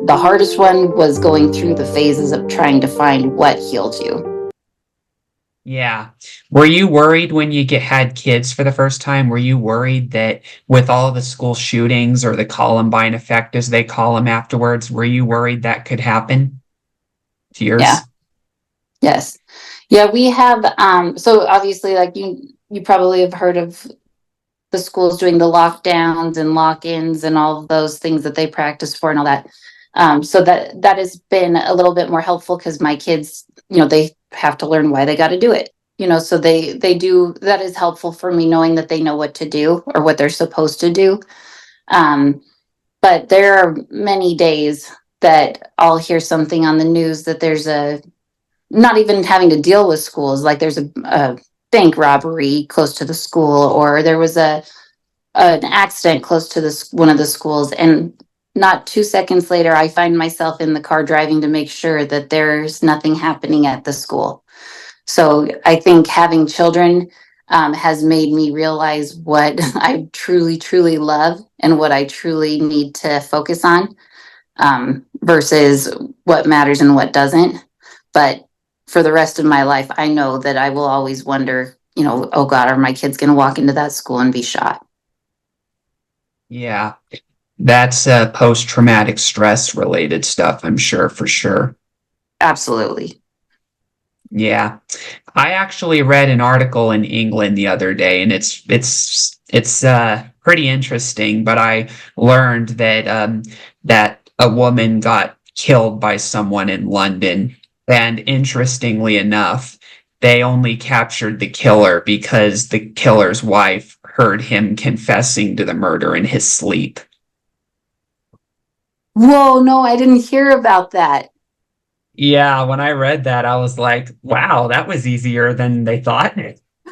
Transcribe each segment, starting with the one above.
the hardest one was going through the phases of trying to find what healed you. Yeah. Were you worried when you had kids for the first time? Were you worried that with all the school shootings or the Columbine effect, as they call them afterwards, were you worried that could happen to Yeah. yours? Yes. Yeah, we have so obviously like you probably have heard of the schools doing the lockdowns and lock-ins and all of those things that they practice for and all that. So that has been a little bit more helpful because my kids, they have to learn why they got to do it. So they do. That is helpful for me knowing that they know what to do or what they're supposed to do. Um, but there are many days that I'll hear something on the news that there's not even having to deal with schools, like there's a bank robbery close to the school, or there was an accident close to one of the schools, and not 2 seconds later I find myself in the car driving to make sure that there's nothing happening at the school. So I think having children has made me realize what I truly truly love and what I truly need to focus on, versus what matters and what doesn't. But for the rest of my life, I know that I will always wonder, oh God, are my kids going to walk into that school and be shot? Yeah. That's post-traumatic stress related stuff, I'm sure, for sure. Absolutely. Yeah. I actually read an article in England the other day, and it's pretty interesting, but I learned that a woman got killed by someone in London. And interestingly enough, they only captured the killer because the killer's wife heard him confessing to the murder in his sleep. Whoa, no, I didn't hear about that. Yeah, when I read that, I was like, wow, that was easier than they thought.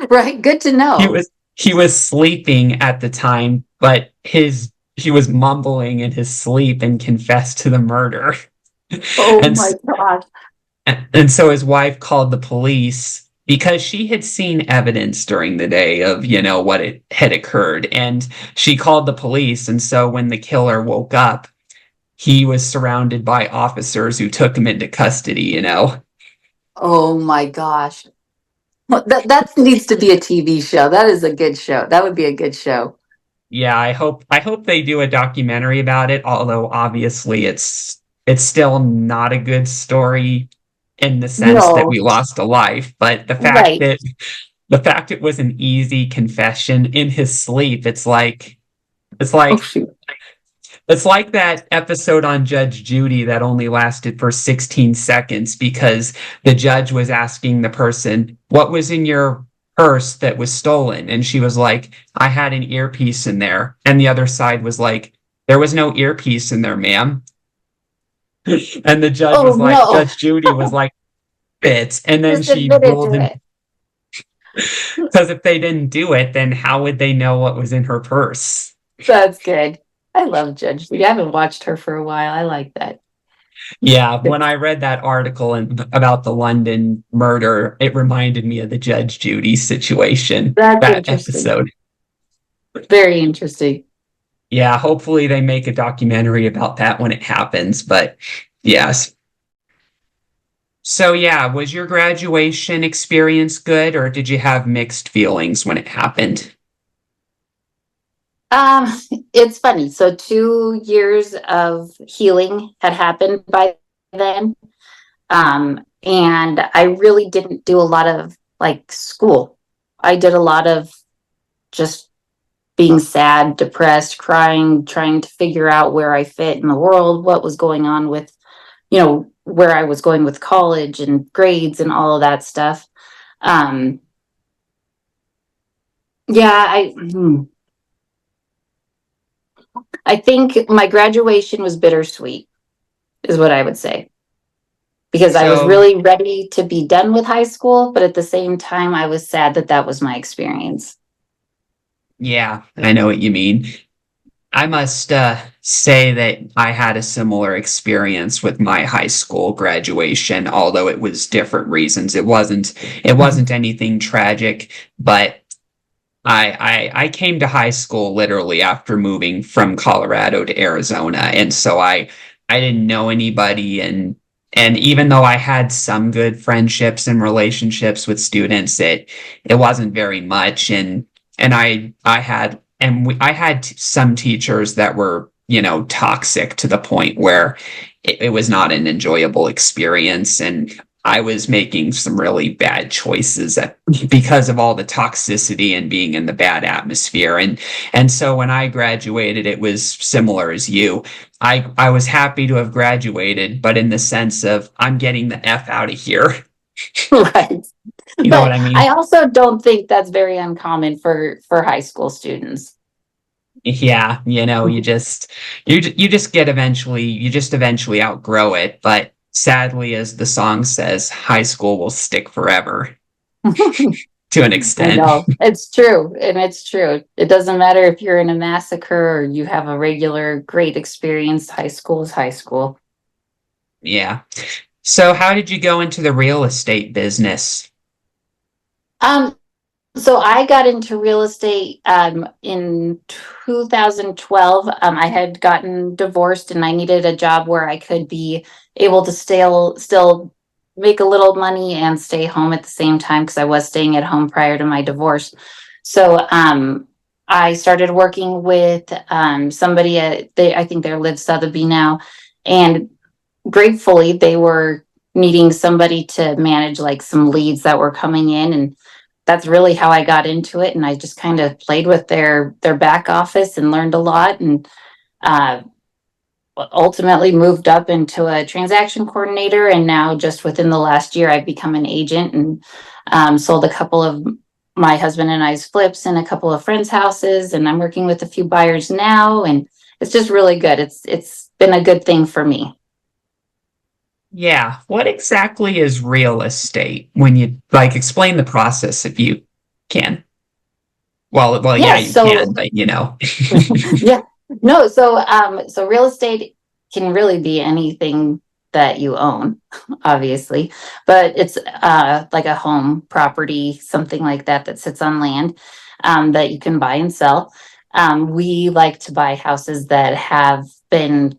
Right. Good to He know. was he was sleeping at the time, but his he was mumbling in his sleep and confessed to the murder. Oh And my gosh. and so his wife called the police because she had seen evidence during the day of, what it had occurred. And she called the police. And so when the killer woke up, he was surrounded by officers who took him into custody. Oh my gosh. Well, that needs to be a TV show. That is a good show. That would be a good show. Yeah, I hope they do a documentary about it, although obviously it's still not a good story in the sense that No. we lost a life, but Right. the fact it was an easy confession in his sleep, it's Oh like shoot. it's like that episode on Judge Judy that only lasted for 16 seconds because the judge was asking the person, "What was in your purse that was stolen?" And she was like, "I had an earpiece in there." And the other side was like, "There was no earpiece in there, ma'am." And the judge Oh was like, no. Judge Judy was like, "Bits." And then Just she admitted ruled to in it. because if they didn't do it, then how would they know what was in her purse? That's good. I love Judge Judy. I haven't watched her for a while. I like that. Yeah, when I read that article about the London murder, it reminded me of the Judge Judy situation, That's that interesting. episode. Very interesting. Yeah, hopefully they make a documentary about that when it happens, but yes. So yeah, was your graduation experience good, or did you have mixed feelings when it happened? Um, it's funny. So 2 years of healing had happened by then. And I really didn't do a lot of like school. I did a lot of just being sad, depressed, crying, trying to figure out where I fit in the world, what was going on with, where I was going with college and grades and all of that stuff. Um, yeah, I think my graduation was bittersweet, is what I would say, because I was So really ready to be done with high school, but at the same time, I was sad that that was my experience. yeah, I know what you mean. I must say that I had a similar experience with my high school graduation, although it was different reasons. It wasn't anything tragic, but I came to high school literally after moving from Colorado to Arizona, and so I I didn't know anybody, and even though I had some good friendships and relationships with students, it wasn't very much. And I had I had some teachers that were, toxic to the point where it was not an enjoyable experience. And I was making some really bad choices because of all the toxicity and being in the bad atmosphere. And so when I graduated, it was similar as you. I was happy to have graduated, but in the sense of I'm getting the F out of here. Right. You know what But I I mean? also don't think that's very uncommon for high school students. Yeah, you just eventually outgrow it. But sadly, as the song says, high school will stick forever to an I extent. know. It's true. And it's true. It doesn't matter if you're in a massacre or you have a regular great experience. High school is high school. Yeah. So how did you go into the real estate business? Um, So I got into real estate in 2012. I had gotten divorced and I needed a job where I could be able to still make a little money and stay home at the same time because I was staying at home prior to my divorce. So I started working with somebody I think they're Live Sotheby now, and gratefully they were needing somebody to manage like some leads that were coming in, and that's really how I got into it. And I just kind of played with their back office and learned a lot, and uh, ultimately moved up into a transaction coordinator. And now, just within the last year, I've become an agent and sold a couple of my husband and I's flips in a couple of friends' houses. And I'm working with a few buyers now, and it's just really good. It's been a good thing for me. Yeah, what exactly is real estate when you like explain the process if you can? Well, yeah, Yeah. you can, So but yeah. No, so real estate can really be anything that you own, obviously, but it's like a home property, something like that that sits on land that you can buy and sell. We like to buy houses that have been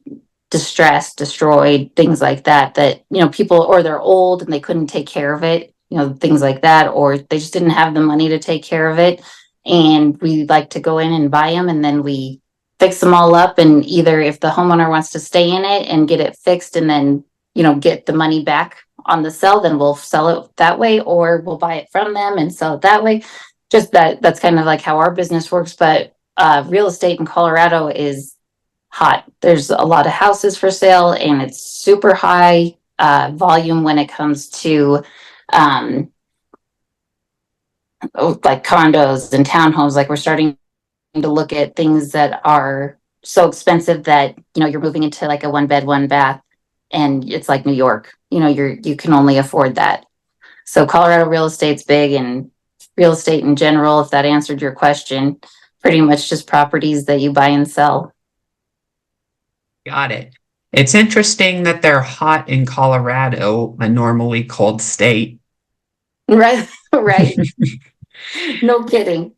distressed, destroyed, things like that, that, people, or they're old and they couldn't take care of it, things like that, or they just didn't have the money to take care of it. And we like to go in and buy them, and then we fix them all up. And either if the homeowner wants to stay in it and get it fixed and then, get the money back on the sell, then we'll sell it that way, or we'll buy it from them and sell it that way. Just that's kind of like how our business works. But real estate in Colorado is hot. There's a lot of houses for sale, and it's super high volume when it comes to um, like condos and townhomes. Like, we're starting to look at things that are so expensive that, you're moving into like a one bed, one bath, and it's like New York. You can only afford that. So Colorado real estate's big, and real estate in general, if that answered your question, pretty much just properties that you buy and sell. got it. It's interesting that they're hot in Colorado, a normally cold state. Right, right. No kidding.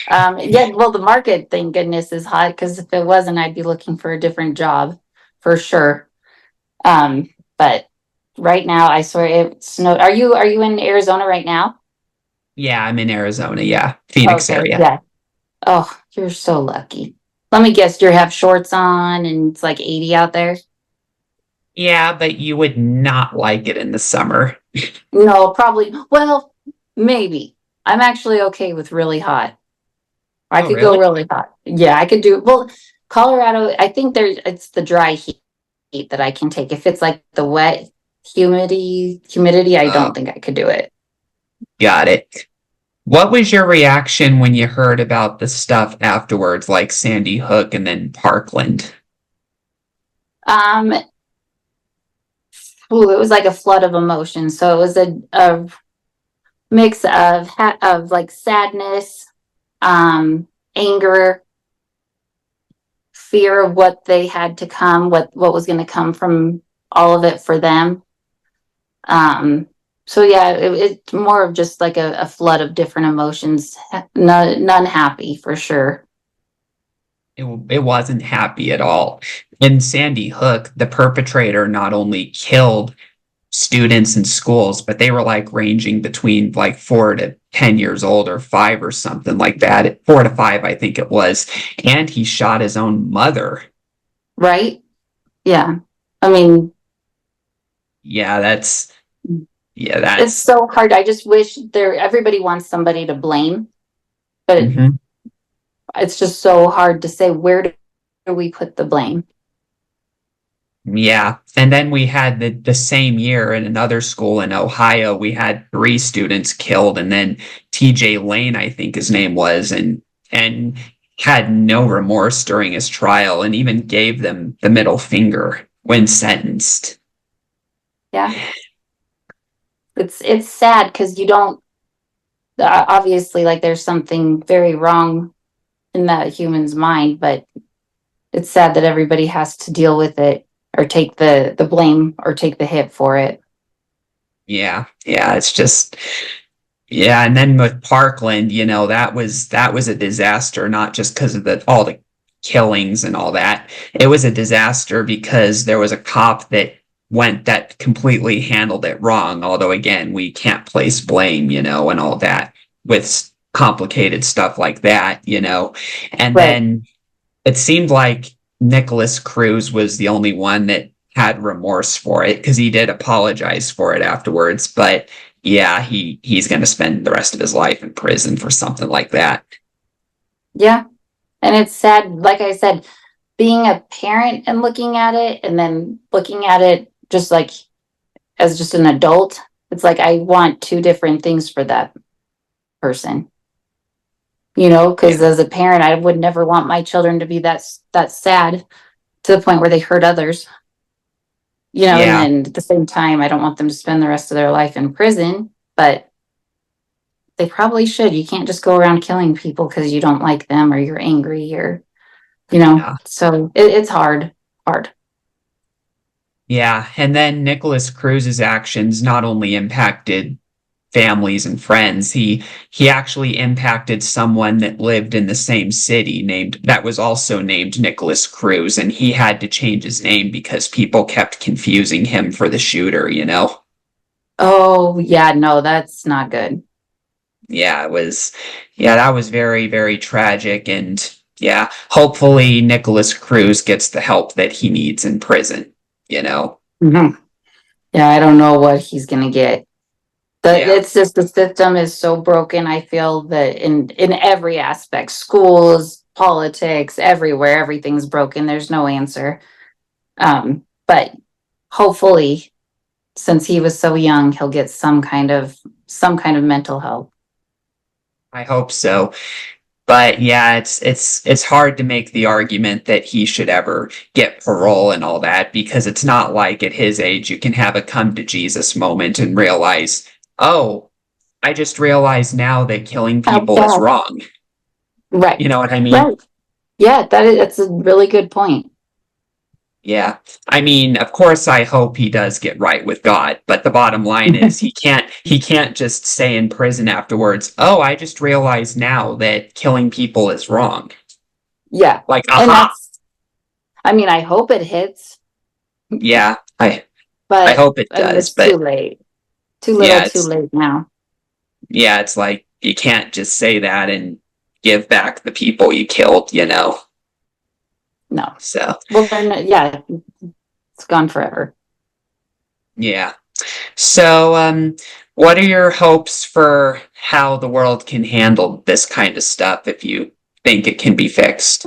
Yeah, well, the market, thank goodness, is hot, because if it wasn't, I'd be looking for a different job for sure. But right now, I swear it snowed. Are you in Arizona right now? Yeah, I'm in Arizona. Yeah, Phoenix Okay, area. yeah. Oh, you're so lucky. Let me guess, you have shorts on and it's like 80 out there? Yeah, but you would not like it in the summer. No, probably. Well, maybe. I'm actually okay with really hot. I Oh, could go really? really hot. Yeah, I could do. Well, Colorado, I think it's the dry heat that I can take. If it's like the wet humidity, I Oh, don't think I could do it. got it. What was your reaction when you heard about the stuff afterwards, like Sandy Hook and then Parkland? Um, it was like a flood of emotion. So it was a mix of like sadness, um, anger, fear of what they had to come, what was going to come from all of it for them. Um, so yeah, it's more of just like a flood of different emotions. None happy for sure. it wasn't happy at all. In Sandy Hook, the perpetrator not only killed students in schools, but they were like ranging between like 4 to 10 years old or five or something like that. 4 to 5, I think it was. And he shot his own mother. Right? Yeah. I mean, Yeah, yeah, it's that's so hard. I just wish everybody wants somebody to blame, but mhm. it's just so hard to say where do we put the blame? Yeah. And then we had the same year in another school in Ohio, we had 3 students killed, and then TJ Lane, I think his name was, and had no remorse during his trial and even gave them the middle finger when sentenced. Yeah. It's sad because you don't obviously like there's something very wrong in that human's mind, but it's sad that everybody has to deal with it or take the blame or take the hit for it. Yeah. Yeah, it's just yeah, and then with Parkland, that was a disaster, not just because of the all the killings and all that. It was a disaster because there was a cop that completely handled it wrong. Although again, we can't place blame, and all that with complicated stuff like that. And Right. then it seemed like Nicholas Cruz was the only one that had remorse for it because he did apologize for it afterwards. But yeah, he's going to spend the rest of his life in prison for something like that. Yeah. And it's sad, like I said, being a parent and looking at it and then looking at it just like as just an adult, it's like I want two different things for that person. Yeah, Because as a parent, I would never want my children to be that sad to the point where they hurt others. And yeah, then at the same time, I don't want them to spend the rest of their life in prison, but they probably should. You can't just go around killing people because you don't like them or you're angry or. yeah. So it's hard. Yeah, and then Nicholas Cruz's actions not only impacted families and friends, he actually impacted someone that lived in the same city named that was also named Nicholas Cruz, and he had to change his name because people kept confusing him for the shooter. Oh, yeah, no, that's not good. Yeah, that was very, very tragic, and yeah, hopefully Nicholas Cruz gets the help that he needs in prison. Mhm. Yeah, I don't know what he's gonna get. Yeah. It's just the system is so broken. I feel that in every aspect, schools, politics, everywhere, everything's broken. There's no answer. But hopefully, since he was so young, he'll get some kind of mental help. I hope so. But yeah, it's hard to make the argument that he should ever get parole and all that because it's not like at his age you can have a come to Jesus moment and realize, oh, I just realized now that killing How people is bad? wrong. You Right. know what I mean? Right. Yeah, that's a really good point. Yeah. I mean, of course I hope he does get right with God, but the bottom line is he can't just say in prison afterwards, "Oh, I just realized now that killing people is wrong." Yeah. Like, And aha. I mean, I hope it hits, Yeah. I but hope it I mean, does, it's but too late. Too little, yeah, too late now. it's like you can't just say that and give back the people you killed. No. So, Well, then, yeah, it's gone forever. yeah. So, what are your hopes for how the world can handle this kind of stuff if you think it can be fixed?